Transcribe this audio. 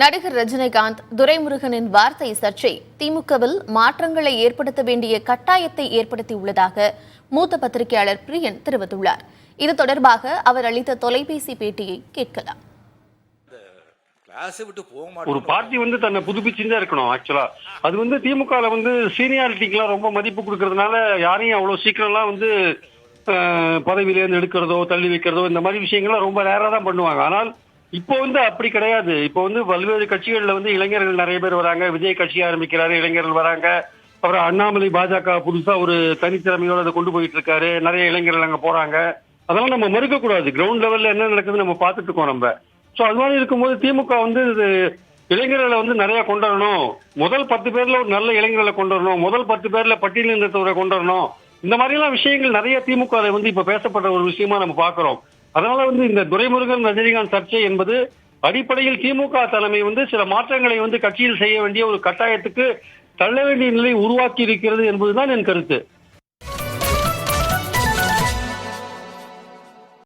நடிகர் ரஜினிகாந்த் துரைமுருகனின் வார்த்தை சர்ச்சை திமுகவில் மாற்றங்களை ஏற்படுத்த வேண்டிய கட்டாயத்தை ஏற்படுத்தியுள்ளதாக மூத்த பத்திரிகையாளர் பிரியன் தெரிவித்துள்ளார். இது தொடர்பாக அவர் அளித்த தொலைபேசி பேட்டியை கேட்கலாம். ஒரு பார்ட்டி தன்னை புதுப்பிச்சுதான் இருக்கணும். ஆக்சுவலா அது திமுக சீனியாரிட்டிக்கெல்லாம் ரொம்ப மதிப்பு கொடுக்கறதுனால யாரையும் அவ்வளவு சீக்கிரம்லாம் பதவியிலேருந்து எடுக்கிறதோ தள்ளி வைக்கிறதோ இந்த மாதிரி விஷயங்கள்லாம் ரொம்ப ரேரா தான் பண்ணுவாங்க. ஆனால் இப்போ அப்படி கிடையாது. இப்போ பல்வேறு கட்சிகள்ல இளைஞர்கள் நிறைய பேர் வராங்க. விஜய் கட்சி ஆரம்பிக்கிறாரு, இளைஞர்கள் வராங்க. அப்புறம் அண்ணாமலை பாஜக புதுசா ஒரு தனித்திறமையோட அதை கொண்டு போயிட்டு இருக்காரு. நிறைய இளைஞர்கள் அங்க போறாங்க. அதெல்லாம் நம்ம மறுக்க கூடாது. கிரவுண்ட் லெவல்ல என்ன நடக்குதுன்னு நம்ம பார்த்துட்டு இருக்கோம் நம்ம. சோ அது மாதிரி இருக்கும்போது திமுக இளைஞர்களை நிறைய கொண்டு வரணும். முதல் 10 பேர்ல ஒரு நல்ல இளைஞர்களை கொண்டு வரணும். முதல் 10 பேர்ல பட்டியல் இருந்தவரை கொண்டு வரணும். இந்த மாதிரி எல்லாம் விஷயங்கள் நிறைய திமுக இப்ப பேசப்பட்ட ஒரு விஷயமா நம்ம பாக்குறோம். அதனால இந்த துரைமுருகன் ரஜினிகாந்த் சர்ச்சை என்பது அடிப்படையில் திமுக தலைமை சில மாற்றங்களை கட்சியில் செய்ய வேண்டிய ஒரு கட்டாயத்துக்கு தள்ள வேண்டிய நிலை உருவாக்கி இருக்கிறது என்பதுதான் என் கருத்து.